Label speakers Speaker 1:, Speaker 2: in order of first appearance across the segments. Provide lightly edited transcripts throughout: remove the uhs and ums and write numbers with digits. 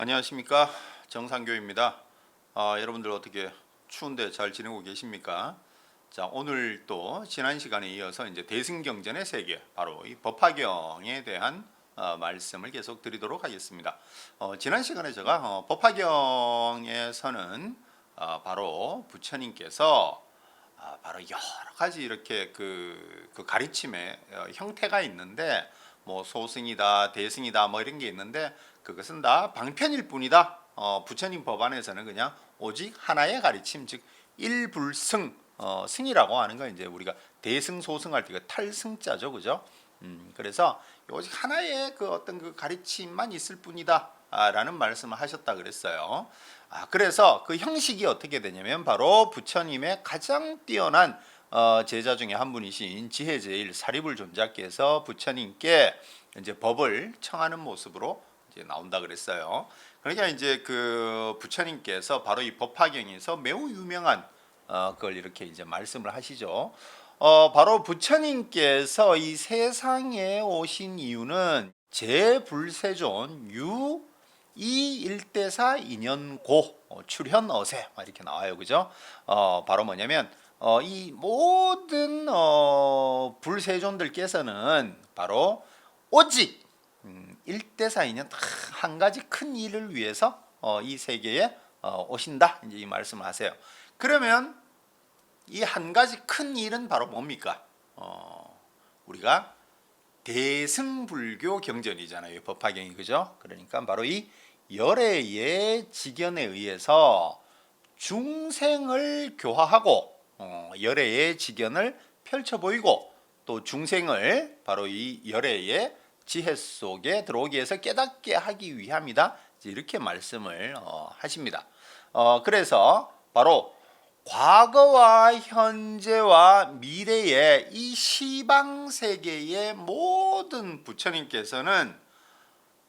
Speaker 1: 안녕하십니까, 정상교입니다. 여러분들 어떻게 추운데 잘 지내고 계십니까? 자, 오늘 또 지난 시간에 이어서 이제 대승경전의 세계, 바로 이 법화경에 대한 말씀을 계속 드리도록 하겠습니다. 지난 시간에 제가 법화경에서는 바로 부처님께서 바로 여러 가지 이렇게 그 가르침의 형태가 있는데, 뭐 소승이다, 대승이다, 뭐 이런 게 있는데 그것은 다 방편일 뿐이다. 부처님 법안에서는 그냥 오직 하나의 가르침, 즉 일불승, 승이라고 하는 건 이제 우리가 대승 소승할 때 그 탈승자죠, 그죠? 그래서 오직 하나의 그 어떤 그 가르침만 있을 뿐이다. 라는 말씀을 하셨다 그랬어요. 그래서 그 형식이 어떻게 되냐면 바로 부처님의 가장 뛰어난 제자 중에 한 분이신 지혜제일 사리불 존자께서 부처님께 이제 법을 청하는 모습으로 이제 나온다 그랬어요. 그러니까 이제 그 부처님께서 바로 이 법화경에서 매우 유명한 그걸 이렇게 이제 말씀을 하시죠. 바로 부처님께서 이 세상에 오신 이유는 제불세존 유 이일대사 인연고 출현어세 이렇게 나와요, 그죠? 바로 뭐냐면 이 모든 불세존들께서는 바로 오직 일대사 인연 한 가지 큰 일을 위해서 이 세계에 오신다, 이제 이 말씀을 하세요. 그러면 이 한 가지 큰 일은 바로 뭡니까? 우리가 대승불교 경전이잖아요, 법화경이, 그죠? 그러니까 바로 이 열애의 직연에 의해서 중생을 교화하고 열애의 직연을 펼쳐 보이고, 또 중생을 바로 이 열애의 지혜 속에 들어오기 위해서 깨닫게 하기 위함이다, 이렇게 말씀을 하십니다. 그래서 바로 과거와 현재와 미래의 이 시방 세계의 모든 부처님께서는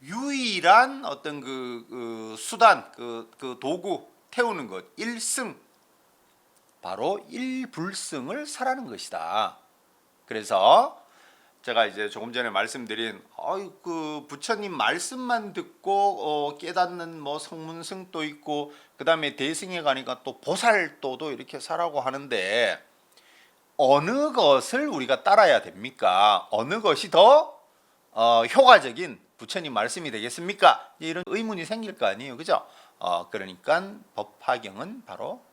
Speaker 1: 유일한 어떤 그 수단, 그 도구 태우는 것, 일승, 바로 일불승을 설하는 것이다. 그래서 제가 이제 조금 전에 말씀드린 그 부처님 말씀만 듣고 깨닫는 뭐 성문승도 있고, 그 다음에 대승에 가니까 또 보살도도 이렇게 사라고 하는데, 어느 것을 우리가 따라야 됩니까? 어느 것이 더 효과적인 부처님 말씀이 되겠습니까? 이런 의문이 생길 거 아니에요, 그죠? 그러니까 법화경은 바로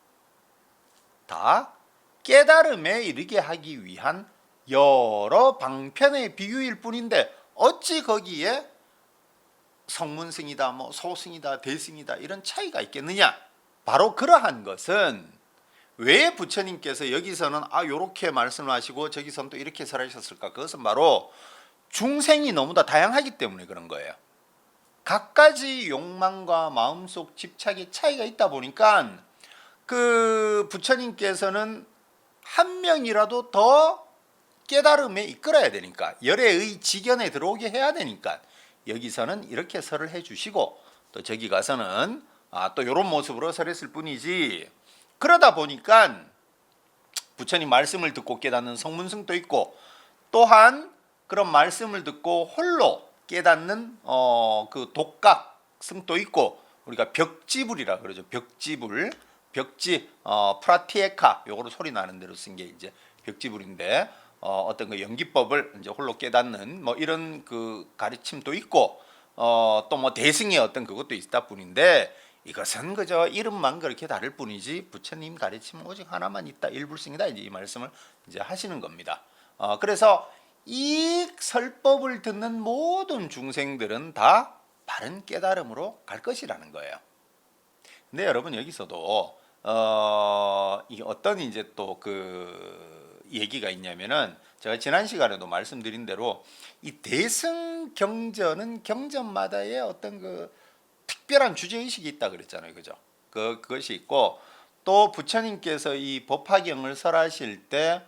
Speaker 1: 다 깨달음에 이르게 하기 위한 여러 방편의 비유일 뿐인데, 어찌 거기에 성문승이다, 뭐 소승이다, 대승이다 이런 차이가 있겠느냐? 바로 그러한 것은 왜 부처님께서 여기서는 요렇게 말씀을 하시고 저기서는 또 이렇게 설하셨을까? 그것은 바로 중생이 너무나 다양하기 때문에 그런 거예요. 각가지 욕망과 마음속 집착의 차이가 있다 보니까 그 부처님께서는 한 명이라도 더 깨달음에 이끌어야 되니까, 열애의 직연에 들어오게 해야 되니까 여기서는 이렇게 설을 해주시고, 또 저기 가서는 또 이런 모습으로 설했을 뿐이지, 그러다 보니까 부처님 말씀을 듣고 깨닫는 성문승도 있고, 또한 그런 말씀을 듣고 홀로 깨닫는 그 독각승도 있고, 우리가 벽지불이라 그러죠. 벽지불, 벽지 프라티에카, 요거로 소리 나는 대로 쓴 게 이제 벽지불인데, 어떤 그 연기법을 이제 홀로 깨닫는 뭐 이런 그 가르침도 있고, 또 뭐 대승의 어떤 그것도 있다 뿐인데, 이것은 그저 이름만 그렇게 다를 뿐이지 부처님 가르침은 오직 하나만 있다, 일불승이다, 이제 이 말씀을 이제 하시는 겁니다. 그래서 이 설법을 듣는 모든 중생들은 다 바른 깨달음으로 갈 것이라는 거예요. 근데 여러분, 여기서도 이게 어떤 이제 또 그 얘기가 있냐면은, 제가 지난 시간에도 말씀드린 대로 이 대승 경전은 경전마다의 어떤 그 특별한 주제 의식이 있다 그랬잖아요, 그죠? 그것이 있고, 또 부처님께서 이 법화경을 설하실 때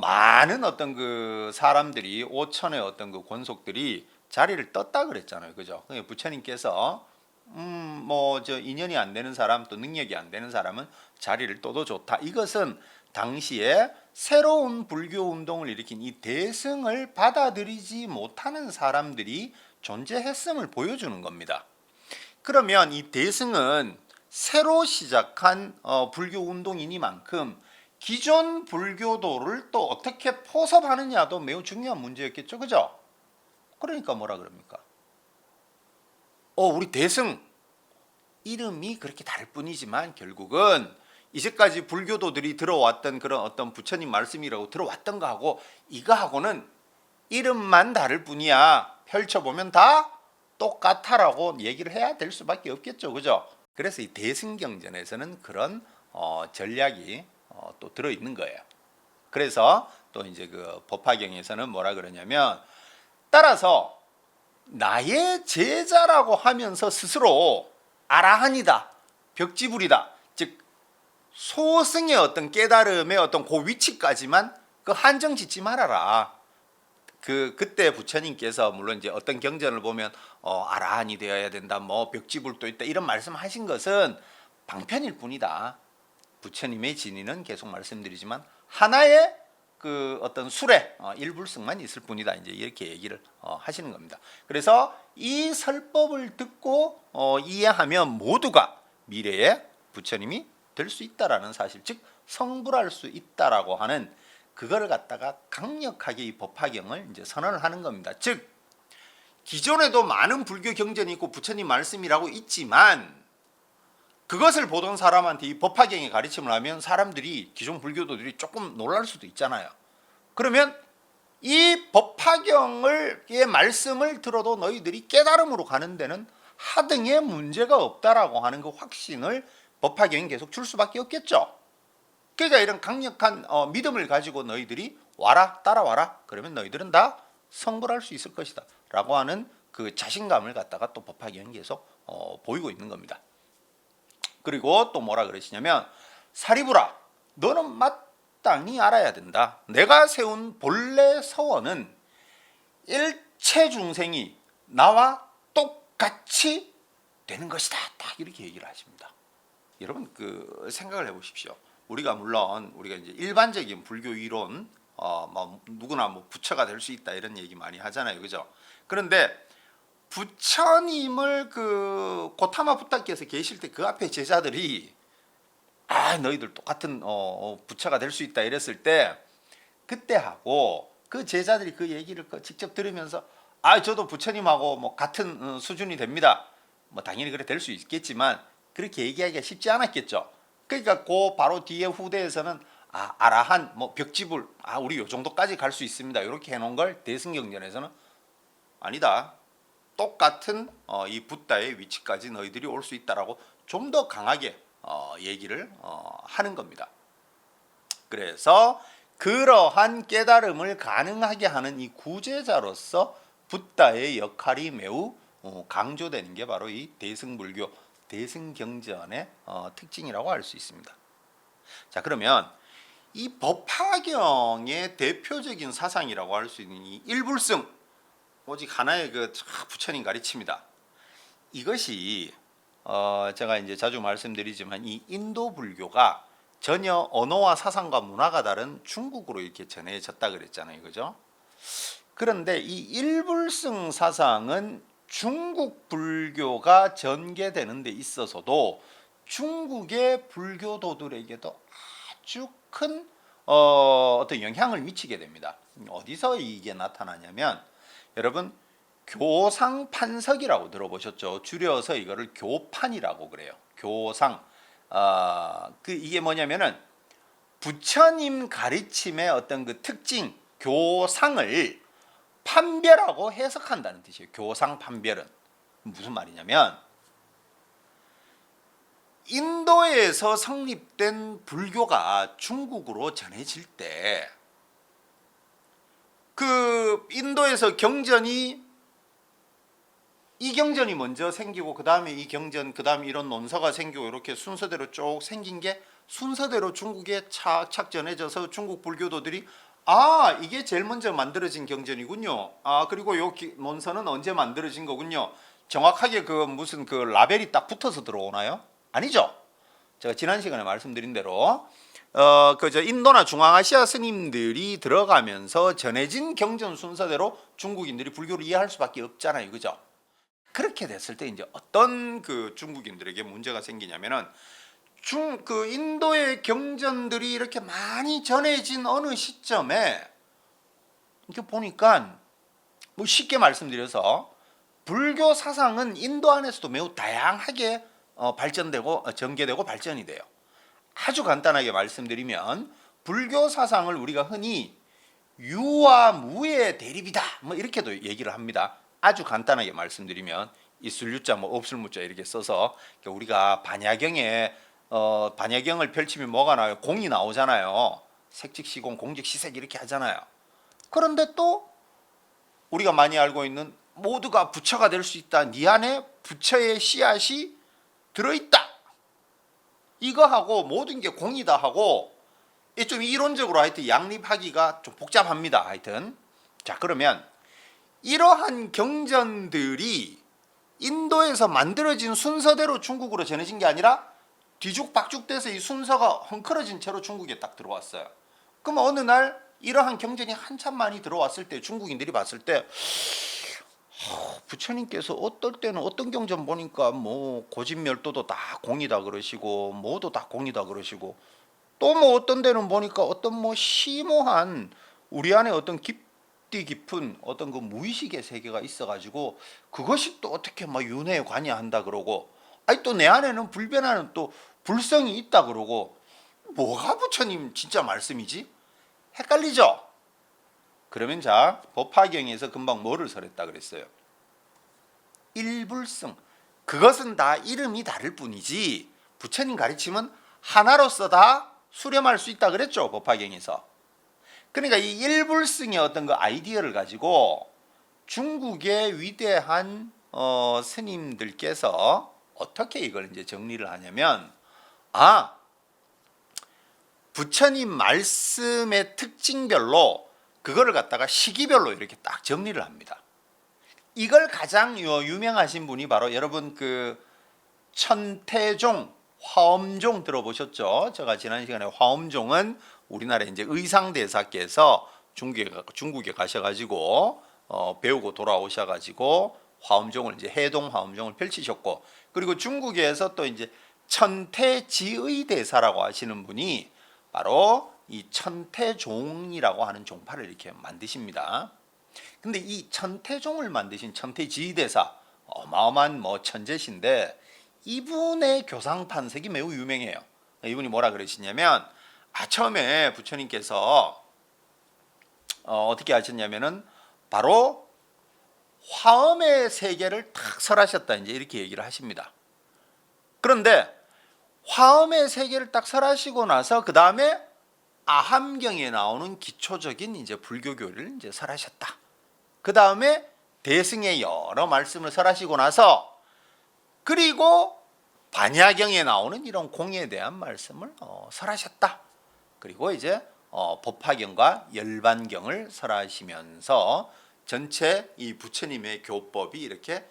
Speaker 1: 많은 어떤 그 사람들이 5천의 어떤 그 권속들이 자리를 떴다 그랬잖아요, 그죠? 그러니까 부처님께서 뭐 저 인연이 안 되는 사람, 또 능력이 안 되는 사람은 자리를 떠도 좋다. 이것은 당시에 새로운 불교 운동을 일으킨 이 대승을 받아들이지 못하는 사람들이 존재했음을 보여주는 겁니다. 그러면 이 대승은 새로 시작한 불교 운동이니만큼 기존 불교도를 또 어떻게 포섭하느냐도 매우 중요한 문제였겠죠, 그죠? 그러니까 뭐라 그럽니까? 우리 대승 이름이 그렇게 다를 뿐이지만 결국은 이제까지 불교도들이 들어왔던 그런 어떤 부처님 말씀이라고 들어왔던 거하고 이거하고는 이름만 다를 뿐이야. 펼쳐보면 다 똑같아라고 얘기를 해야 될 수밖에 없겠죠, 그죠? 그래서 이 대승경전에서는 그런 전략이 또 들어있는 거예요. 그래서 또 이제 그 법화경에서는 뭐라 그러냐면, 따라서 나의 제자라고 하면서 스스로 아라한이다, 벽지불이다, 즉 소승의 어떤 깨달음의 어떤 그 위치까지만 그 한정 짓지 말아라. 그때 부처님께서 물론 이제 어떤 경전을 보면 아라한이 되어야 된다, 뭐 벽지불도 있다 이런 말씀하신 것은 방편일 뿐이다. 부처님의 진의는 계속 말씀드리지만 하나의 그 어떤 술의 일불승만 있을 뿐이다. 이제 이렇게 얘기를 하시는 겁니다. 그래서 이 설법을 듣고 이해하면 모두가 미래에 부처님이 될 수 있다라는 사실, 즉 성불할 수 있다라고 하는 그거를 갖다가 강력하게 이 법화경을 이제 선언을 하는 겁니다. 즉 기존에도 많은 불교 경전이 있고 부처님 말씀이라고 있지만 그것을 보던 사람한테 이 법화경의 가르침을 하면 사람들이, 기존 불교도들이 조금 놀랄 수도 있잖아요. 그러면 이 법화경의 말씀을 들어도 너희들이 깨달음으로 가는 데는 하등의 문제가 없다라고 하는 그 확신을 법화경이 계속 줄 수밖에 없겠죠. 그러니까 이런 강력한 믿음을 가지고 너희들이 와라, 따라와라, 그러면 너희들은 다 성불할 수 있을 것이다 라고 하는 그 자신감을 갖다가 또 법화경이 계속 보이고 있는 겁니다. 그리고 또 뭐라 그러시냐면, 사리부라, 너는 마땅히 알아야 된다. 내가 세운 본래 서원은 일체 중생이 나와 똑같이 되는 것이다. 딱 이렇게 얘기를 하십니다. 여러분 그 생각을 해보십시오. 우리가 물론 우리가 이제 일반적인 불교 이론, 뭐 누구나 뭐 부처가 될 수 있다 이런 얘기 많이 하잖아요, 그죠? 그런데 부처님을 그 고타마 부타께서 계실 때 그 앞에 제자들이 너희들 똑같은 부처가 될 수 있다 이랬을 때, 그때하고 그 제자들이 그 얘기를 직접 들으면서 저도 부처님하고 뭐 같은 수준이 됩니다, 뭐 당연히 그래 될 수 있겠지만 그렇게 얘기하기가 쉽지 않았겠죠. 그러니까 그 바로 뒤에 후대에서는 아라한, 뭐 벽지불, 우리 요 정도까지 갈 수 있습니다 이렇게 해놓은 걸 대승경전에서는 아니다, 똑같은 이 붓다의 위치까지 너희들이 올 수 있다라고 좀 더 강하게 얘기를 하는 겁니다. 그래서 그러한 깨달음을 가능하게 하는 이 구제자로서 붓다의 역할이 매우 강조되는 게 바로 이 대승불교, 대승경전의 특징이라고 할 수 있습니다. 자, 그러면 이 법화경의 대표적인 사상이라고 할 수 있는 이 일불승, 오직 하나의 그 부처님 가르침이다. 이것이 제가 이제 자주 말씀드리지만 이 인도 불교가 전혀 언어와 사상과 문화가 다른 중국으로 이렇게 전해졌다 그랬잖아요, 그죠? 그런데 이 일불승 사상은 중국 불교가 전개되는 데 있어서도 중국의 불교도들에게도 아주 큰 어떤 영향을 미치게 됩니다. 어디서 이게 나타나냐면, 여러분 교상판석이라고 들어보셨죠? 줄여서 이거를 교판이라고 그래요. 교상. 이게 뭐냐면은 부처님 가르침의 어떤 그 특징, 교상을 판별하고 해석한다는 뜻이에요. 교상 판별은 무슨 말이냐면, 인도에서 성립된 불교가 중국으로 전해질 때 그 인도에서 경전이, 이 경전이 먼저 생기고 그 다음에 이 경전, 그 다음에 이런 논서가 생기고 이렇게 순서대로 쭉 생긴 게 순서대로 중국에 착착 전해져서 중국 불교도들이 이게 제일 먼저 만들어진 경전이군요. 그리고 요 논서는 언제 만들어진 거군요. 정확하게 그 무슨 그 라벨이 딱 붙어서 들어오나요? 아니죠. 제가 지난 시간에 말씀드린 대로 그저 인도나 중앙아시아 스님들이 들어가면서 전해진 경전 순서대로 중국인들이 불교를 이해할 수밖에 없잖아요, 그죠? 그렇게 됐을 때 이제 어떤 그 중국인들에게 문제가 생기냐면은 그 인도의 경전들이 이렇게 많이 전해진 어느 시점에 이렇게 보니까 뭐 쉽게 말씀드려서 불교 사상은 인도 안에서도 매우 다양하게 발전되고 전개되고 발전이 돼요. 아주 간단하게 말씀드리면 불교 사상을 우리가 흔히 유와 무의 대립이다 뭐 이렇게도 얘기를 합니다. 아주 간단하게 말씀드리면 있을 유자 뭐 없을 무자 이렇게 써서 우리가 반야경을 펼치면 뭐가 나와요? 공이 나오잖아요. 색즉시공 공즉시색 이렇게 하잖아요. 그런데 또 우리가 많이 알고 있는 모두가 부처가 될 수 있다. 네 안에 부처의 씨앗이 들어있다. 이거하고 모든 게 공이다 하고 좀 이론적으로 하여튼 양립하기가 좀 복잡합니다. 하여튼 자 그러면 이러한 경전들이 인도에서 만들어진 순서대로 중국으로 전해진 게 아니라 뒤죽박죽돼서 이 순서가 헝클어진 채로 중국에 딱 들어왔어요. 그럼 어느 날 이러한 경전이 한참 많이 들어왔을 때 중국인들이 봤을 때 부처님께서 어떨 때는 어떤 경전 보니까 뭐 고진멸도도 다 공이다 그러시고 뭐도 다 공이다 그러시고 또 뭐 어떤 데는 보니까 어떤 뭐 심오한 우리 안에 어떤 깊이 깊은 어떤 그 무의식의 세계가 있어가지고 그것이 또 어떻게 막 윤회에 관여한다 그러고 아니 또 내 안에는 불변하는 또 불성이 있다 그러고 뭐가 부처님 진짜 말씀이지? 헷갈리죠? 그러면 자 법화경에서 금방 뭐를 설했다 그랬어요? 일불성. 그것은 다 이름이 다를 뿐이지 부처님 가르침은 하나로서 다 수렴할 수 있다 그랬죠 법화경에서. 그러니까 이 일불성의 어떤 그 아이디어를 가지고 중국의 위대한 스님들께서 어떻게 이걸 이제 정리를 하냐면 부처님 말씀의 특징별로 그거를 갖다가 시기별로 이렇게 딱 정리를 합니다. 이걸 가장 유명하신 분이 바로 여러분 그 천태종 화엄종 들어보셨죠? 제가 지난 시간에 화엄종은 우리나라 이제 의상대사께서 중국에 가셔가지고 배우고 돌아오셔가지고 화엄종을 이제 해동 화엄종을 펼치셨고 그리고 중국에서 또 이제 천태지의 대사라고 하시는 분이 바로 이 천태종이라고 하는 종파를 이렇게 만드십니다. 근데 이 천태종을 만드신 천태지의 대사 어마어마한 뭐 천재신데 이분의 교상 판석이 매우 유명해요. 이분이 뭐라 그러시냐면 처음에 부처님께서 어떻게 하셨냐면은 바로 화엄의 세계를 탁 설하셨다 이제 이렇게 얘기를 하십니다. 그런데 화엄의 세계를 딱 설하시고 나서 그 다음에 아함경에 나오는 기초적인 이제 불교교를 이제 설하셨다. 그 다음에 대승의 여러 말씀을 설하시고 나서 그리고 반야경에 나오는 이런 공에 대한 말씀을 설하셨다. 그리고 이제 법화경과 열반경을 설하시면서 전체 이 부처님의 교법이 이렇게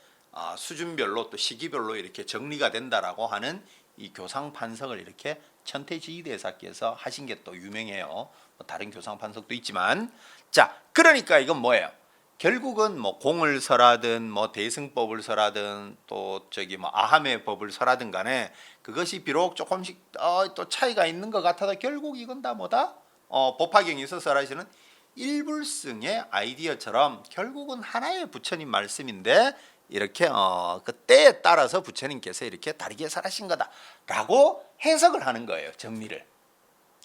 Speaker 1: 수준별로 또 시기별로 이렇게 정리가 된다라고 하는 이 교상 판석을 이렇게 천태지의 대사께서 하신 게 또 유명해요. 다른 교상 판석도 있지만 자 그러니까 이건 뭐예요? 결국은 뭐 공을 설하든 뭐 대승법을 설하든 또 저기 뭐 아함의 법을 설하든 간에 그것이 비록 조금씩 또 차이가 있는 것 같아도 결국 이건 다 뭐다? 법화경에서 설하시는 일불승의 아이디어처럼 결국은 하나의 부처님 말씀인데 이렇게 그 때에 따라서 부처님께서 이렇게 다르게 설하신 거다라고 해석을 하는 거예요. 정리를.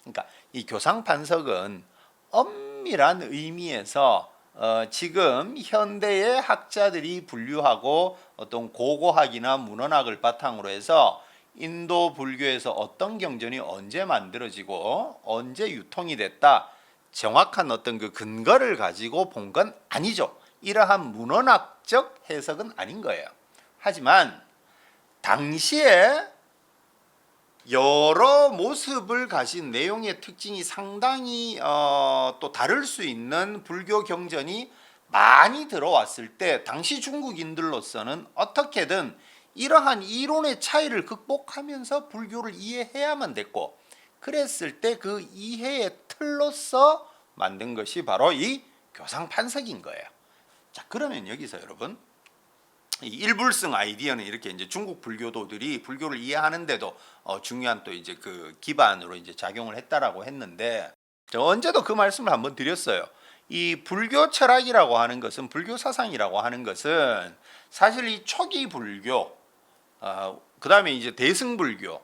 Speaker 1: 그러니까 이 교상판석은 엄밀한 의미에서 지금 현대의 학자들이 분류하고 어떤 고고학이나 문헌학을 바탕으로 해서 인도 불교에서 어떤 경전이 언제 만들어지고 언제 유통이 됐다 정확한 어떤 그 근거를 가지고 본 건 아니죠. 이러한 문헌학적 해석은 아닌 거예요. 하지만 당시에 여러 모습을 가진 내용의 특징이 상당히 또 다를 수 있는 불교 경전이 많이 들어왔을 때 당시 중국인들로서는 어떻게든 이러한 이론의 차이를 극복하면서 불교를 이해해야만 됐고 그랬을 때 그 이해의 틀로서 만든 것이 바로 이 교상판석인 거예요. 자 그러면 여기서 여러분 이 일불성 아이디어는 이렇게 이제 중국 불교도들이 불교를 이해하는데도 중요한 또 이제 그 기반으로 이제 작용을 했다라고 했는데, 저 언제도 그 말씀을 한번 드렸어요. 이 불교 철학이라고 하는 것은, 불교 사상이라고 하는 것은 사실 이 초기 불교, 그 다음에 이제 대승불교,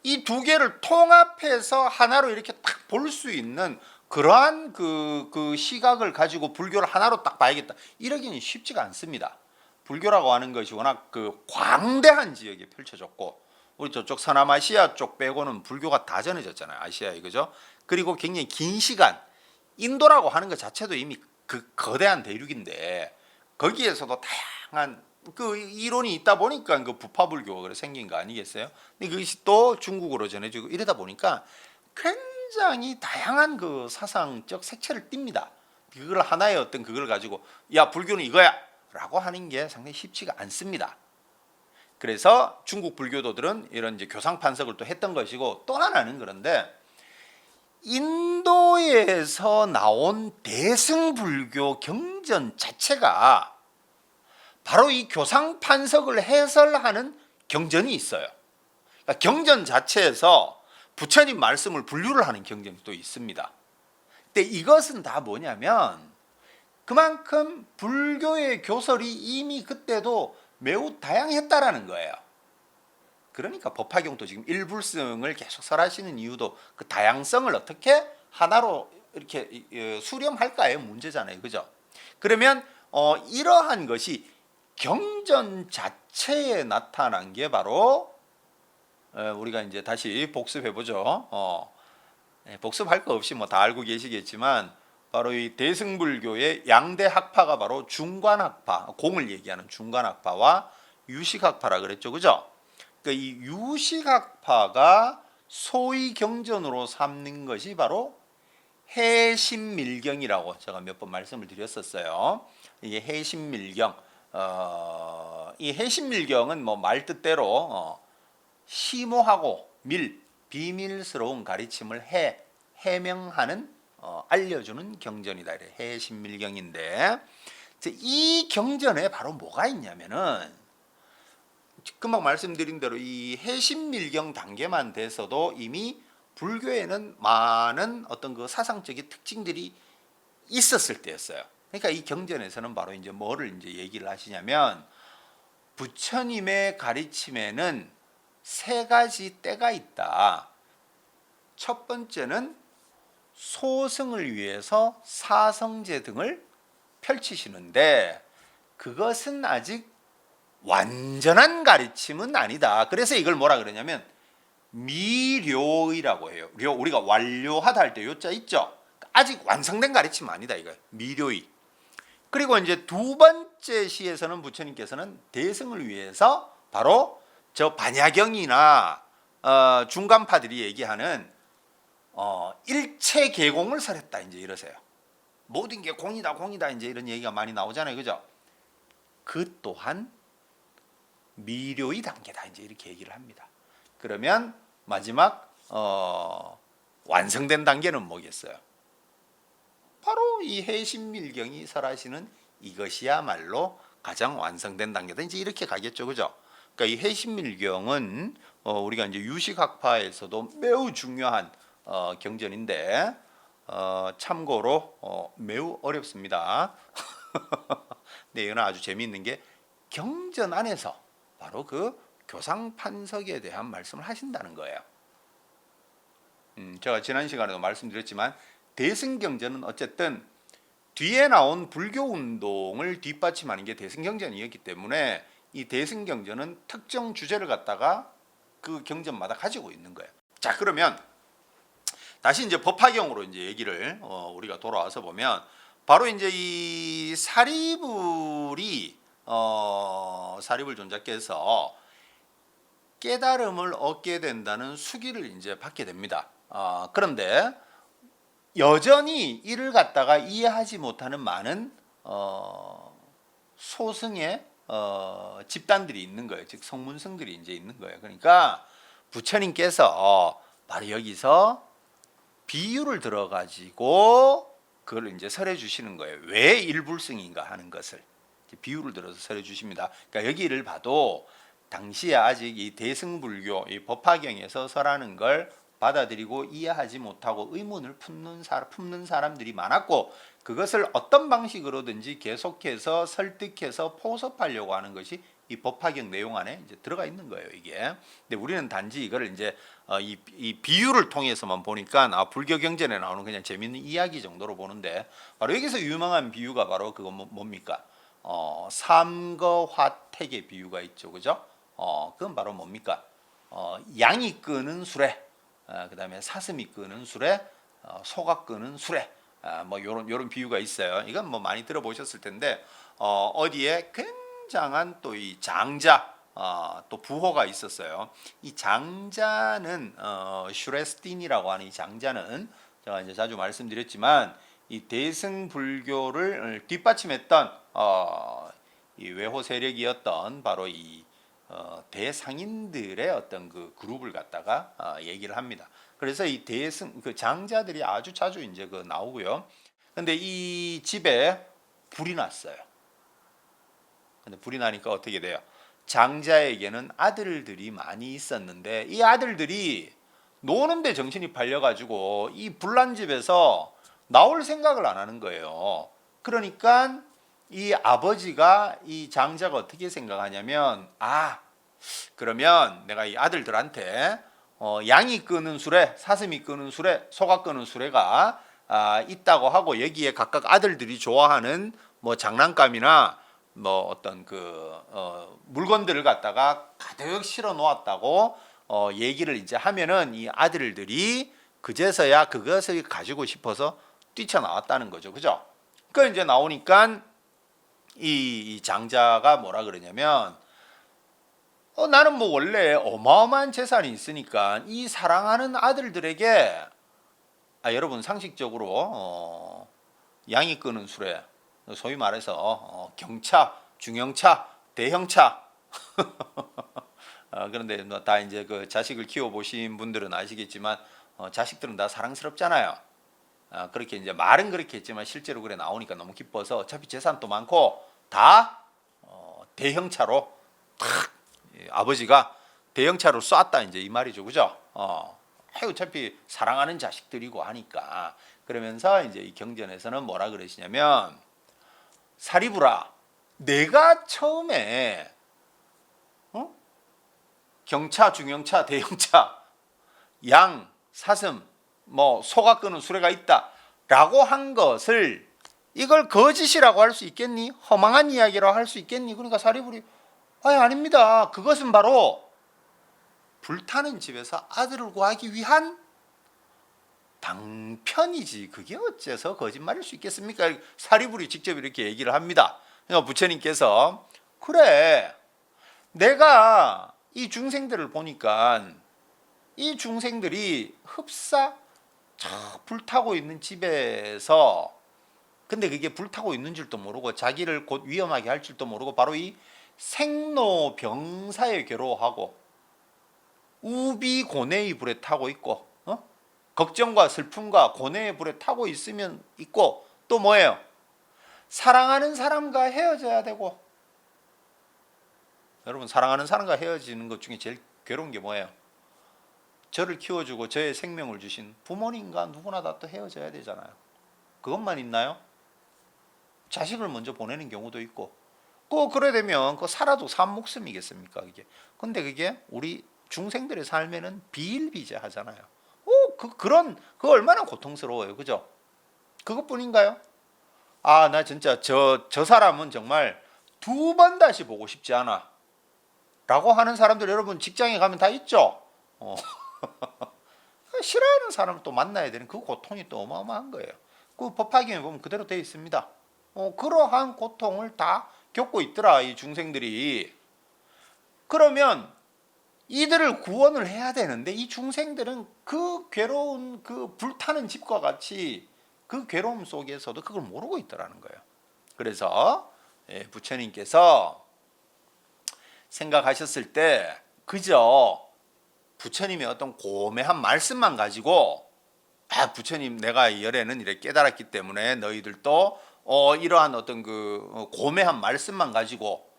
Speaker 1: 이 두 개를 통합해서 하나로 이렇게 딱 볼 수 있는 그러한 그 시각을 가지고 불교를 하나로 딱 봐야겠다, 이러기는 쉽지가 않습니다. 불교라고 하는 것이 워낙 그 광대한 지역에 펼쳐졌고, 우리 저쪽 서남아시아 쪽 빼고는 불교가 다 전해졌잖아요, 아시아에. 그죠? 그리고 굉장히 긴 시간, 인도라고 하는 것 자체도 이미 그 거대한 대륙인데, 거기에서도 다양한 그 이론이 있다 보니까 그 부파불교가 그래 생긴 거 아니겠어요? 근데 그것이 또 중국으로 전해지고 이러다 보니까 굉장히 다양한 그 사상적 색채를 띱니다. 그걸 하나의 어떤 그걸 가지고 야 불교는 이거야 라고 하는 게 상당히 쉽지가 않습니다. 그래서 중국 불교도들은 이런 이제 교상 판석을 또 했던 것이고, 또 하나는 그런데 인도에서 나온 대승불교 경전 자체가 바로 이 교상 판석을 해설하는 경전이 있어요. 그러니까 경전 자체에서 부처님 말씀을 분류를 하는 경전이 또 있습니다. 근데 이것은 다 뭐냐면 그만큼 불교의 교설이 이미 그때도 매우 다양했다라는 거예요. 그러니까 법화경도 지금 일불성을 계속 설하시는 이유도 그 다양성을 어떻게 하나로 이렇게 수렴할까의 문제잖아요. 그죠? 그러면 이러한 것이 경전 자체에 나타난 게 바로 우리가 이제 다시 복습해 보죠. 복습할 거 없이 뭐 다 알고 계시겠지만 바로 이 대승불교의 양대 학파가 바로 중관학파, 공을 얘기하는 중관학파와 유식학파라 그랬죠. 그죠? 그러니까 이 유식학파가 소위 경전으로 삼는 것이 바로 해심밀경이라고 제가 몇 번 말씀을 드렸었어요. 이게 해심밀경, 이 해심밀경은 뭐 말 뜻대로 심오하고 비밀스러운 가르침을 해명하는 알려주는 경전이다. 이래 해심밀경인데, 이 경전에 바로 뭐가 있냐면은 금방 말씀드린 대로 이 해심밀경 단계만 돼서도 이미 불교에는 많은 어떤 그 사상적인 특징들이 있었을 때였어요. 그러니까 이 경전에서는 바로 이제 뭐를 이제 얘기를 하시냐면, 부처님의 가르침에는 세 가지 때가 있다. 첫 번째는 소승을 위해서 사성제 등을 펼치시는데, 그것은 아직 완전한 가르침은 아니다. 그래서 이걸 뭐라 그러냐면 미료의라고 해요. 우리가 완료하다 할 때 요자 있죠. 아직 완성된 가르침은 아니다 이거예요. 미료의. 그리고 이제 두 번째 시에서는 부처님께서는 대승을 위해서 바로 저 반야경이나 중간파들이 얘기하는 일체 계공을 설했다 이제 이러세요. 모든 게 공이다 이제 이런 얘기가 많이 나오잖아요. 그죠? 그 또한 미료의 단계다 이제 이렇게 얘기를 합니다. 그러면 마지막 완성된 단계는 뭐겠어요? 바로 이 해심밀경이 설하시는 이것이야말로 가장 완성된 단계다 이제 이렇게 가겠죠. 그죠? 그러니까 이 해심밀경은 우리가 이제 유식학파에서도 매우 중요한 경전인데 참고로 매우 어렵습니다. 근데 이건 아주 재미있는 게 경전 안에서 바로 그 교상 판석에 대한 말씀을 하신다는 거예요. 제가 지난 시간에도 말씀드렸지만 대승경전은 어쨌든 뒤에 나온 불교 운동을 뒷받침하는 게 대승경전이었기 때문에 이 대승경전은 특정 주제를 갖다가 그 경전마다 가지고 있는 거예요. 자, 그러면 다시 이제 법화경으로 이제 얘기를 우리가 돌아와서 보면 바로 이제 이 사리불이 사리불 존자께서 깨달음을 얻게 된다는 수기를 이제 받게 됩니다. 그런데 여전히 이를 갖다가 이해하지 못하는 많은 소승의 집단들이 있는 거예요. 즉 성문승들이 이제 있는 거예요. 그러니까 부처님께서 바로 여기서 비유를 들어가지고 그걸 이제 설해 주시는 거예요. 왜 일불승인가 하는 것을. 비유를 들어서 설해 주십니다. 그러니까 여기를 봐도 당시에 아직 이 대승불교 이 법화경에서 설하는 걸 받아들이고 이해하지 못하고 의문을 품는 사람들이 많았고, 그것을 어떤 방식으로든지 계속해서 설득해서 포섭하려고 하는 것이 이 법화경 내용 안에 이제 들어가 있는 거예요, 이게. 근데 우리는 단지 이거를 이제 이 비유를 통해서만 보니까 불교 경전에 나오는 그냥 재밌는 이야기 정도로 보는데, 바로 여기서 유명한 비유가 바로 그거 뭡니까? 삼거화택의 비유가 있죠, 그죠? 그건 바로 뭡니까? 양이 끄는 수레, 그다음에 사슴이 끄는 수레, 소가 끄는 수레, 뭐 요런 비유가 있어요. 이건 뭐 많이 들어보셨을 텐데, 어디에 굉장한 또 이 장자, 또 부호가 있었어요. 이 장자는 슈레스틴이라고 하는 이 장자는 제가 이제 자주 말씀드렸지만 이 대승불교를 뒷받침했던 이 외호 세력이었던 바로 이 대상인들의 어떤 그 그룹을 갖다가 얘기를 합니다. 그래서 이 대승 그 장자들이 아주 자주 이제 그 나오고요. 근데 이 집에 불이 났어요. 근데 불이 나니까 어떻게 돼요? 장자에게는 아들들이 많이 있었는데 이 아들들이 노는데 정신이 팔려가지고 이 불난 집에서 나올 생각을 안 하는 거예요. 그러니까 이 아버지가 이 장자가 어떻게 생각하냐면, 그러면 내가 이 아들들한테 양이 끄는 수레, 사슴이 끄는 수레, 소가 끄는 수레가 있다고 하고, 여기에 각각 아들들이 좋아하는 뭐 장난감이나 뭐 어떤 그 물건들을 갖다가 가득 실어 놓았다고 얘기를 이제 하면은 이 아들들이 그제서야 그것을 가지고 싶어서 뛰쳐나왔다는 거죠, 그죠? 그 이제 나오니까 이 장자가 뭐라 그러냐면, 나는 뭐 원래 어마어마한 재산이 있으니까 이 사랑하는 아들들에게, 여러분 상식적으로 양이 끄는 수레, 소위 말해서 경차, 중형차, 대형차. 그런데 다 이제 그 자식을 키워 보신 분들은 아시겠지만 자식들은 다 사랑스럽잖아요. 그렇게 이제 말은 그렇게 했지만 실제로 그래 나오니까 너무 기뻐서 어차피 재산도 많고 다 대형차로 탁 아버지가 대형차로 쐈다 이제 이 말이죠, 그죠? 어차피 사랑하는 자식들이고 하니까. 그러면서 이제 이 경전에서는 뭐라 그러시냐면, 사리부라, 내가 처음에 경차, 중형차, 대형차, 양, 사슴, 뭐 소가 끄는 수레가 있다라고 한 것을 이걸 거짓이라고 할 수 있겠니? 허망한 이야기라고 할 수 있겠니? 그러니까 사리불이 아닙니다. 그것은 바로 불타는 집에서 아들을 구하기 위한 방편이지 그게 어째서 거짓말일 수 있겠습니까? 사리불이 직접 이렇게 얘기를 합니다. 그러니까 부처님께서, 그래, 내가 이 중생들을 보니까 이 중생들이 흡사 불타고 있는 집에서, 근데 그게 불타고 있는 줄도 모르고 자기를 곧 위험하게 할 줄도 모르고 바로 이 생로병사에 괴로워하고 우비고뇌의 불에 타고 있고, 걱정과 슬픔과 고뇌의 불에 타고 있으면 있고, 또 뭐예요? 사랑하는 사람과 헤어져야 되고. 여러분, 사랑하는 사람과 헤어지는 것 중에 제일 괴로운 게 뭐예요? 저를 키워주고 저의 생명을 주신 부모님과 누구나 다 또 헤어져야 되잖아요. 그것만 있나요? 자식을 먼저 보내는 경우도 있고, 그래 되면 살아도 산 목숨이겠습니까? 그게. 근데 그게 우리 중생들의 삶에는 비일비재하잖아요. 그거 얼마나 고통스러워요, 그죠? 그것뿐인가요? 나 진짜 저 사람은 정말 두 번 다시 보고 싶지 않아. 라고 하는 사람들 여러분 직장에 가면 다 있죠? 싫어하는 사람을 또 만나야 되는 그 고통이 또 어마어마한 거예요. 그 법화경에 보면 그대로 되어 있습니다. 그러한 고통을 다 겪고 있더라, 이 중생들이. 그러면 이들을 구원을 해야 되는데 이 중생들은 그 괴로운 그 불타는 집과 같이 그 괴로움 속에서도 그걸 모르고 있더라는 거예요. 그래서 부처님께서 생각하셨을 때 그저 부처님의 어떤 고매한 말씀만 가지고 부처님 내가 열애는 이렇게 깨달았기 때문에 너희들도 이러한 어떤 그 고매한 말씀만 가지고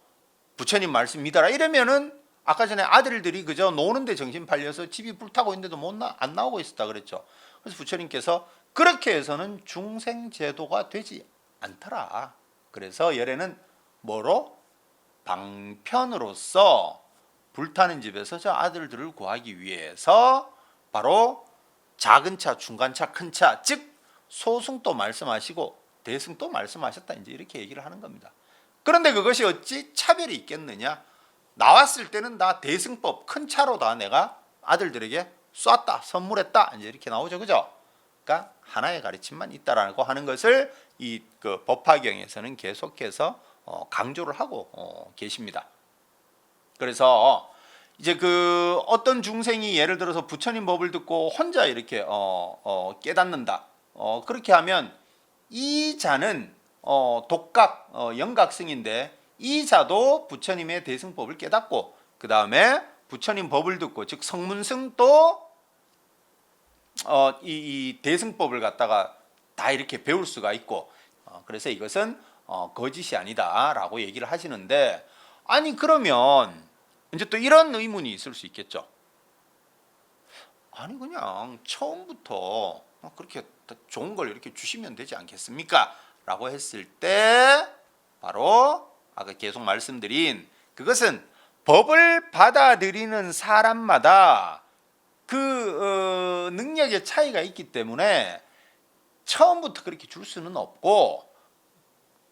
Speaker 1: 부처님 말씀 믿어라 이러면은 아까 전에 아들들이 그저 노는데 정신 팔려서 집이 불타고 있는데도 안 나오고 있었다 그랬죠. 그래서 부처님께서 그렇게 해서는 중생 제도가 되지 않더라. 그래서 열애는 뭐로? 방편으로서 불타는 집에서 저 아들들을 구하기 위해서 바로 작은 차, 중간 차, 큰 차, 즉 소승도 말씀하시고 대승도 말씀하셨다. 이제 이렇게 얘기를 하는 겁니다. 그런데 그것이 어찌 차별이 있겠느냐? 나왔을 때는 다 대승법 큰 차로 다 내가 아들들에게 쐈다, 선물했다. 이제 이렇게 나오죠, 그죠? 그러니까 하나의 가르침만 있다라고 하는 것을 이 그 법화경에서는 계속해서 강조를 하고 계십니다. 그래서 이제 그 어떤 중생이 예를 들어서 부처님 법을 듣고 혼자 이렇게 깨닫는다. 그렇게 하면 이 자는 독각 영각승인데 이 자도 부처님의 대승법을 깨닫고 그 다음에 부처님 법을 듣고 즉 성문승 또 이 대승법을 갖다가 다 이렇게 배울 수가 있고 그래서 이것은 거짓이 아니다라고 얘기를 하시는데 아니 그러면 이제 또 이런 의문이 있을 수 있겠죠. 아니 그냥 처음부터 그렇게 좋은 걸 이렇게 주시면 되지 않겠습니까? 라고 했을 때 바로 아까 계속 말씀드린 그것은 법을 받아들이는 사람마다 그 능력의 차이가 있기 때문에 처음부터 그렇게 줄 수는 없고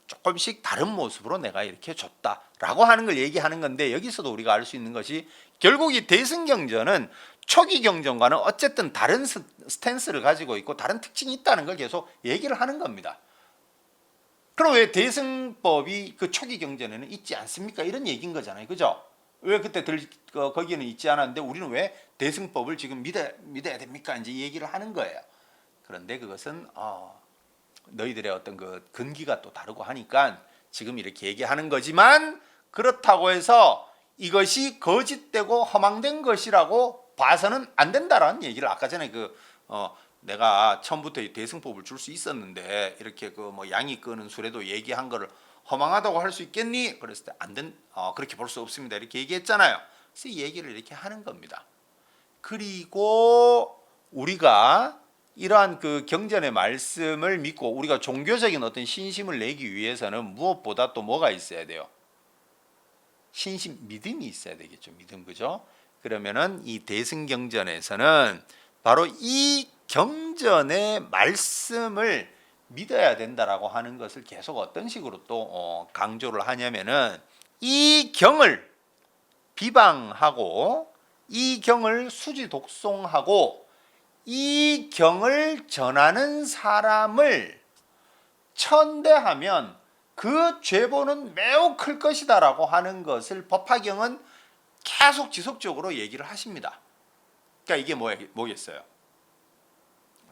Speaker 1: 조금씩 다른 모습으로 내가 이렇게 줬다라고 하는 걸 얘기하는 건데 여기서도 우리가 알 수 있는 것이 결국 이 대승경전은 초기 경전과는 어쨌든 다른 스탠스를 가지고 있고 다른 특징이 있다는 걸 계속 얘기를 하는 겁니다. 그럼 왜 대승법이 그 초기 경전에는 있지 않습니까? 이런 얘기인 거잖아요. 그죠? 왜 그때 거기에는 있지 않았는데 우리는 왜 대승법을 지금 믿어야 됩니까? 이제 얘기를 하는 거예요. 그런데 그것은 너희들의 어떤 그 근기가 또 다르고 하니까 지금 이렇게 얘기하는 거지만 그렇다고 해서 이것이 거짓되고 허망된 것이라고 봐서는 안 된다라는 얘기를 아까 전에 내가 처음부터 대승법을 줄 수 있었는데 이렇게 그 뭐 양이 끄는 술에도 얘기한 거를 허망하다고 할 수 있겠니? 그랬을 때 그렇게 볼 수 없습니다. 이렇게 얘기했잖아요. 그래서 이 얘기를 이렇게 하는 겁니다. 그리고 우리가 이러한 그 경전의 말씀을 믿고 우리가 종교적인 어떤 신심을 내기 위해서는 무엇보다 또 뭐가 있어야 돼요? 신심, 믿음이 있어야 되겠죠. 믿음, 그죠? 그러면은 이 대승경전에서는 바로 이 경전의 말씀을 믿어야 된다라고 하는 것을 계속 어떤 식으로 또 강조를 하냐면은 이 경을 비방하고 이 경을 수지 독송하고 이 경을 전하는 사람을 천대하면 그 죄보는 매우 클 것이다라고 하는 것을 법화경은 계속 지속적으로 얘기를 하십니다. 그러니까 이게 뭐겠어요?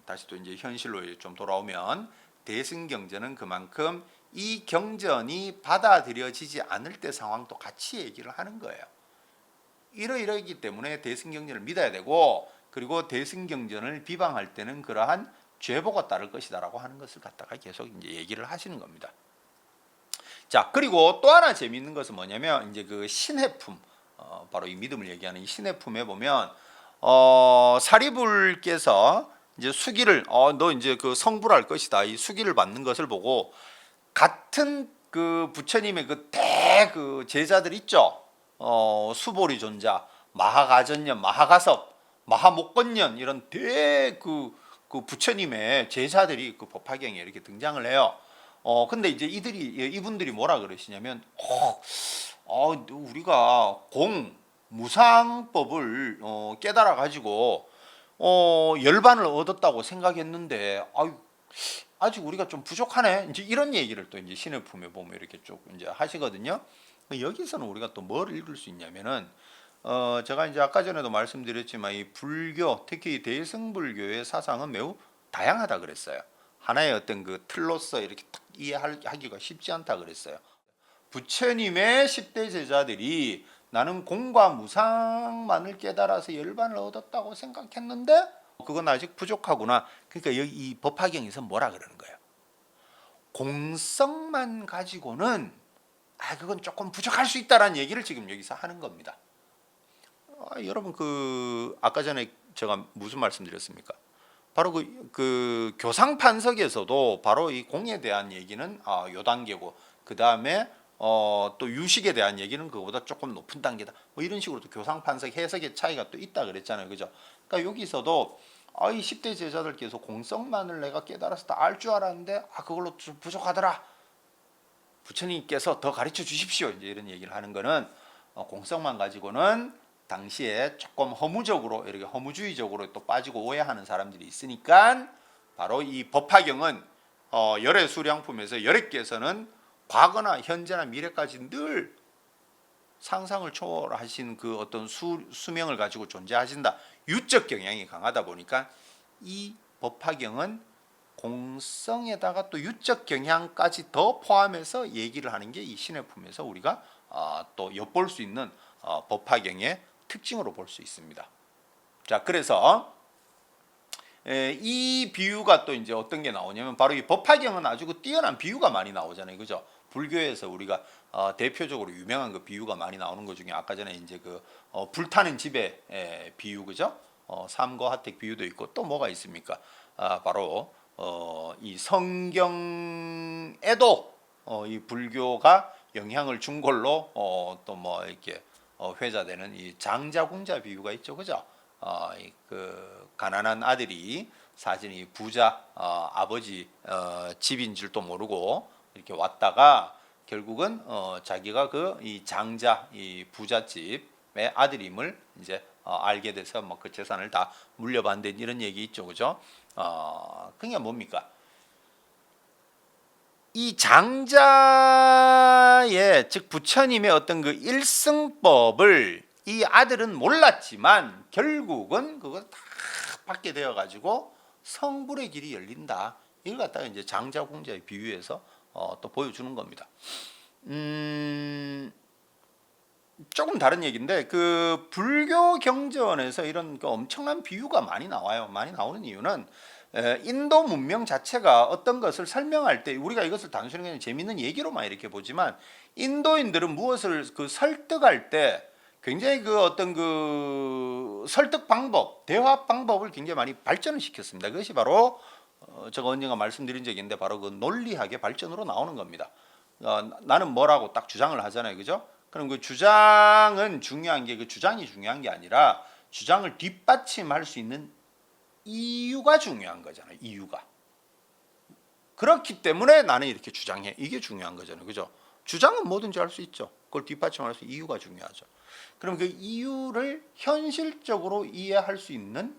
Speaker 1: 다시 또 이제 현실로 좀 돌아오면 대승경전은 그만큼 이 경전이 받아들여지지 않을 때 상황도 같이 얘기를 하는 거예요. 이러이러기 때문에 대승경전을 믿어야 되고 그리고 대승경전을 비방할 때는 그러한 죄보가 따를 것이다라고 하는 것을 갖다가 계속 이제 얘기를 하시는 겁니다. 자, 그리고 또 하나 재미있는 것은 뭐냐면 이제 그 신해품, 바로 이 믿음을 얘기하는 이 신해품에 보면 사리불께서 이제 수기를 너 이제 그 성불할 것이다 이 수기를 받는 것을 보고 같은 그 부처님의 그 제자들 있죠. 수보리 존자, 마하가전년, 마하가섭, 마하목건년 이런 그 부처님의 제자들이 그 법화경에 이렇게 등장을 해요. 근데 이제 이분들이 뭐라 그러시냐면, 우리가 무상법을 깨달아 가지고 열반을 얻었다고 생각했는데, 아직 우리가 좀 부족하네. 이제 이런 얘기를 또 이제 신의 품에 보면 이렇게 쭉 이제 하시거든요. 여기서는 우리가 또 뭘 읽을 수 있냐면은, 제가 이제 아까 전에도 말씀드렸지만 이 불교, 특히 대승불교의 사상은 매우 다양하다 그랬어요. 하나의 어떤 그 틀로서 이렇게 딱 이해하기가 쉽지 않다 그랬어요. 부처님의 10대 제자들이 나는 공과 무상만을 깨달아서 열반을 얻었다고 생각했는데 그건 아직 부족하구나. 그러니까 여기 이 법화경에서 뭐라 그러는 거예요? 공성만 가지고는 그건 조금 부족할 수 있다라는 얘기를 지금 여기서 하는 겁니다. 여러분 아까 전에 제가 무슨 말씀드렸습니까? 바로 그 교상 판석에서도 바로 이 공에 대한 얘기는 요 단계고, 그 다음에 또 유식에 대한 얘기는 그거보다 조금 높은 단계다. 뭐 이런 식으로 또 교상 판석 해석의 차이가 또 있다 그랬잖아요, 그죠? 그러니까 여기서도 이 10대 제자들께서 공성만을 내가 깨달아서 다 알 줄 알았는데 그걸로 좀 부족하더라. 부처님께서 더 가르쳐 주십시오. 이제 이런 얘기를 하는 거는 공성만 가지고는 당시에 조금 허무적으로 이렇게 허무주의적으로 또 빠지고 오해하는 사람들이 있으니까 바로 이 법화경은 열애 수량품에서 열애께서는 과거나 현재나 미래까지 늘 상상을 초월하신 그 어떤 수명을 가지고 존재하신다. 유적 경향이 강하다 보니까 이 법화경은 공성에다가 또 유적 경향까지 더 포함해서 얘기를 하는 게 이 신의 품에서 우리가 또 엿볼 수 있는 법화경의 특징으로 볼 수 있습니다. 자, 그래서 이 비유가 또 이제 어떤 게 나오냐면 바로 이 법화경은 아주 뛰어난 비유가 많이 나오잖아요, 그죠? 불교에서 우리가 대표적으로 유명한 그 비유가 많이 나오는 것 중에 아까 전에 이제 그 불타는 집의 비유, 그죠? 삼거 하택 비유도 있고 또 뭐가 있습니까? 바로 이 성경에도 이 불교가 영향을 준 걸로 또 뭐 이렇게 회자되는 이 장자궁자 비유가 있죠, 그죠? 그 가난한 아들이 사진이 부자 아버지 집인 줄도 모르고 이렇게 왔다가 결국은 자기가 그 이 장자 이 부잣집의 아들임을 이제 알게 돼서 뭐 그 재산을 다 물려받는 이런 얘기 있죠, 그죠? 그게 뭡니까? 이 장자의 즉 부처님의 어떤 그 일승법을 이 아들은 몰랐지만 결국은 그걸 다 받게 되어 가지고 성불의 길이 열린다. 이걸 갖다가 이제 장자궁자의 비유해서 또 보여주는 겁니다. 조금 다른 얘기인데 그 불교 경전에서 이런 그 엄청난 비유가 많이 나와요. 많이 나오는 이유는 인도 문명 자체가 어떤 것을 설명할 때 우리가 이것을 단순히 그냥 재밌는 얘기로만 이렇게 보지만 인도인들은 무엇을 그 설득할 때 굉장히 그 어떤 그 설득 방법, 대화 방법을 굉장히 많이 발전을 시켰습니다. 그것이 바로 제가 언젠가 말씀드린 적이 있는데 바로 그 논리학의 발전으로 나오는 겁니다. 나는 뭐라고 딱 주장을 하잖아요, 그죠? 그럼 그 주장은 중요한 게 그 주장이 중요한 게 아니라 주장을 뒷받침할 수 있는 이유가 중요한 거잖아요. 이유가. 그렇기 때문에 나는 이렇게 주장해. 이게 중요한 거잖아요. 그죠? 주장은 뭐든지 할 수 있죠. 그걸 뒷받침할 수 있는 이유가 중요하죠. 그럼 그 이유를 현실적으로 이해할 수 있는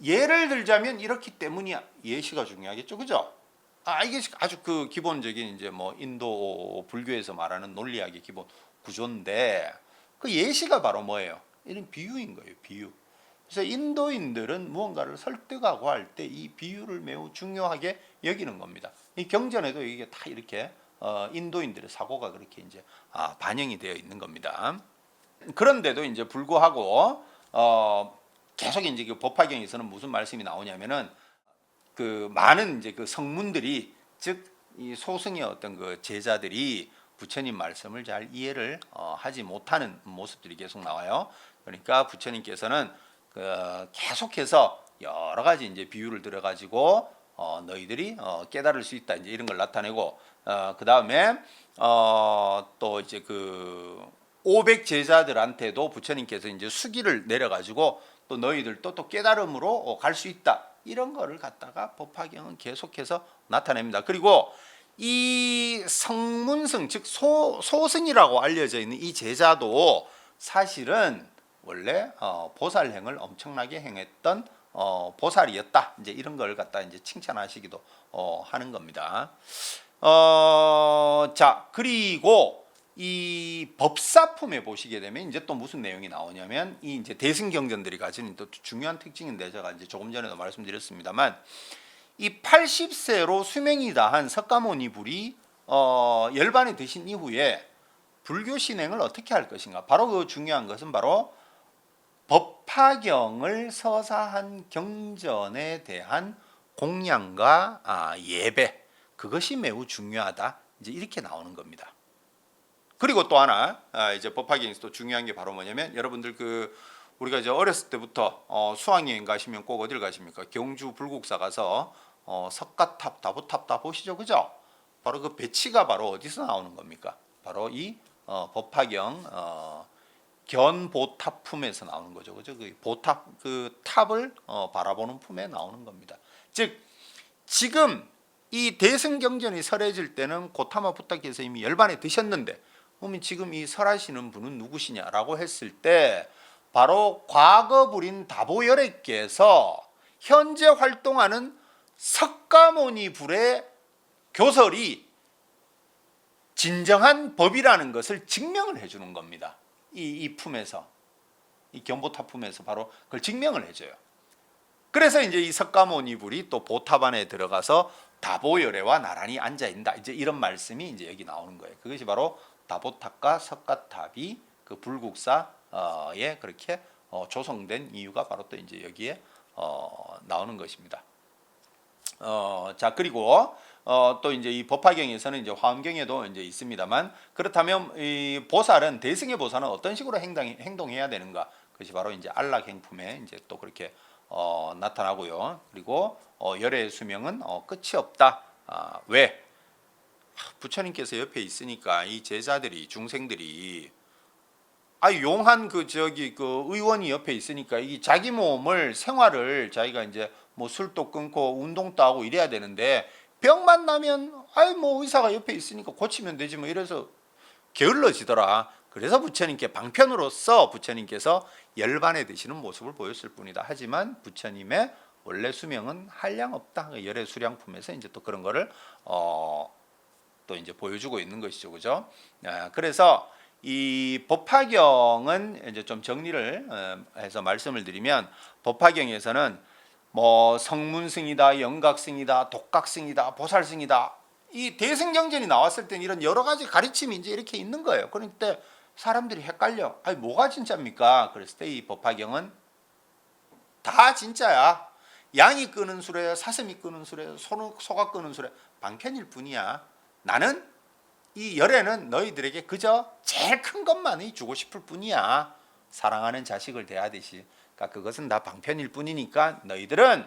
Speaker 1: 예를 들자면 이렇기 때문이야. 예시가 중요하겠죠. 그죠? 이게 아주 그 기본적인 이제 뭐 인도 불교에서 말하는 논리학의 기본 구조인데 그 예시가 바로 뭐예요? 이런 비유인 거예요. 비유. 그래서 인도인들은 무언가를 설득하고 할 때 이 비유를 매우 중요하게 여기는 겁니다. 이 경전에도 이게 다 이렇게 인도인들의 사고가 그렇게 이제 반영이 되어 있는 겁니다. 그런데도 이제 불구하고 계속 이제 그 법화경에서는 무슨 말씀이 나오냐면은 그 많은 이제 그 성문들이 즉 이 소승의 어떤 그 제자들이 부처님 말씀을 잘 이해를 하지 못하는 모습들이 계속 나와요. 그러니까 부처님께서는 계속해서 여러 가지 이제 비유를 들어가지고 너희들이 깨달을 수 있다 이제 이런 걸 나타내고 그 다음에 또 이제 그 500 제자들한테도 부처님께서 이제 수기를 내려가지고 또 너희들도 또 깨달음으로 갈 수 있다 이런 거를 갖다가 법화경은 계속해서 나타냅니다. 그리고 이 성문승 즉 소승이라고 알려져 있는 이 제자도 사실은 원래 보살행을 엄청나게 행했던 보살이었다. 이제 이런 걸 갖다 이제 칭찬하시기도 하는 겁니다. 자, 그리고 이 법사품에 보시게 되면 이제 또 무슨 내용이 나오냐면 이 이제 대승경전들이 가지는 또 중요한 특징인데 제가 이제 조금 전에도 말씀드렸습니다만 이 80세로 수명이 다한 석가모니 불이 열반이 되신 이후에 불교 신행을 어떻게 할 것인가? 바로 그 중요한 것은 바로 법화경을 서사한 경전에 대한 공양과 예배 그것이 매우 중요하다. 이제 이렇게 나오는 겁니다. 그리고 또 하나 이제 법화경에서 또 중요한 게 바로 뭐냐면 여러분들 우리가 이제 어렸을 때부터 수학여행 가시면 꼭 어딜 가십니까? 경주 불국사 가서 석가탑, 다보탑 다 보시죠, 그죠? 바로 그 배치가 바로 어디서 나오는 겁니까? 바로 이 법화경 견보탑 품에서 나오는 거죠, 그죠? 그 보탑 그 탑을 바라보는 품에 나오는 겁니다. 즉 지금 이 대승경전이 설해질 때는 고타마 부타께서 이미 열반에 드셨는데 그러면 지금 이 설하시는 분은 누구시냐라고 했을 때 바로 과거 불인 다보열애께서 현재 활동하는 석가모니 불의 교설이 진정한 법이라는 것을 증명을 해주는 겁니다. 이 품에서, 이 견보탑 품에서 바로 그걸 증명을 해줘요. 그래서 이제 이 석가모니 불이 또 보탑 안에 들어가서 다보열애와 나란히 앉아 있다. 이제 이런 말씀이 이제 여기 나오는 거예요. 그것이 바로 다보탑과 석가탑이 그 불국사에 그렇게 조성된 이유가 바로 또 이제 여기에 나오는 것입니다. 자 그리고 또 이제 이 법화경에서는 이제 화엄경에도 이제 있습니다만 그렇다면 이 보살은 대승의 보살은 어떤 식으로 행동해야 되는가? 그것이 바로 이제 안락행품에 이제 또 그렇게 나타나고요. 그리고 열애의 수명은 끝이 없다. 왜? 부처님께서 옆에 있으니까 이 제자들이 중생들이 용한 그 의원이 옆에 있으니까 이 자기 몸을 생활을 자기가 이제 뭐 술도 끊고 운동도 하고 이래야 되는데 병만 나면 뭐 의사가 옆에 있으니까 고치면 되지 뭐 이래서 게을러지더라. 그래서 부처님께 방편으로서 부처님께서 열반에 드시는 모습을 보였을 뿐이다. 하지만 부처님의 원래 수명은 한량없다. 열애 수량품에서 이제 또 그런 거를 또 이제 보여주고 있는 것이죠, 그죠? 그래서 이 법화경은 이제 좀 정리를 해서 말씀을 드리면 법화경에서는 뭐 성문승이다, 영각승이다, 독각승이다, 보살승이다. 이 대승경전이 나왔을 때 이런 여러 가지 가르침이 이제 이렇게 있는 거예요. 그런데 사람들이 헷갈려. 뭐가 진짜입니까? 그랬을 때 이 법화경은 다 진짜야. 양이 끄는 수레, 사슴이 끄는 수레, 소가 끄는 수레, 방편일 뿐이야. 나는 이 열애는 너희들에게 그저 제일 큰 것만이 주고 싶을 뿐이야. 사랑하는 자식을 대하듯이. 그러니까 그것은 다 방편일 뿐이니까 너희들은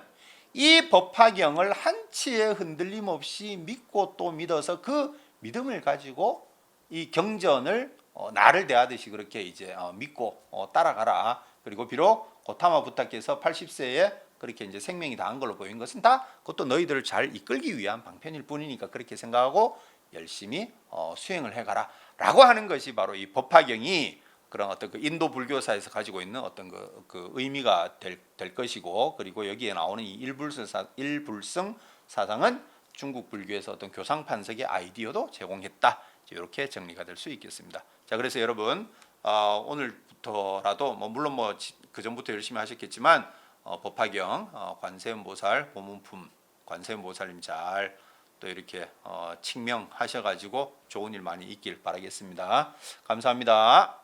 Speaker 1: 이 법화경을 한치의 흔들림 없이 믿고 또 믿어서 그 믿음을 가지고 이 경전을 나를 대하듯이 그렇게 이제 믿고 따라가라. 그리고 비록 고타마 부타께서 80세에 그렇게 이제 생명이 다한 걸로 보인 것은 다 그것도 너희들을 잘 이끌기 위한 방편일 뿐이니까 그렇게 생각하고 열심히 수행을 해가라 라고 하는 것이 바로 이 법화경이 그런 어떤 그 인도 불교사에서 가지고 있는 어떤 그 의미가 될 것이고 그리고 여기에 나오는 이 일불성 사상은 중국 불교에서 어떤 교상판석의 아이디어도 제공했다. 이렇게 정리가 될 수 있겠습니다. 자 그래서 여러분 오늘부터라도 물론 그 전부터 열심히 하셨겠지만 법화경 관세음보살 보문품 관세음보살님 잘 또 이렇게 칙명하셔가지고 좋은 일 많이 있길 바라겠습니다. 감사합니다.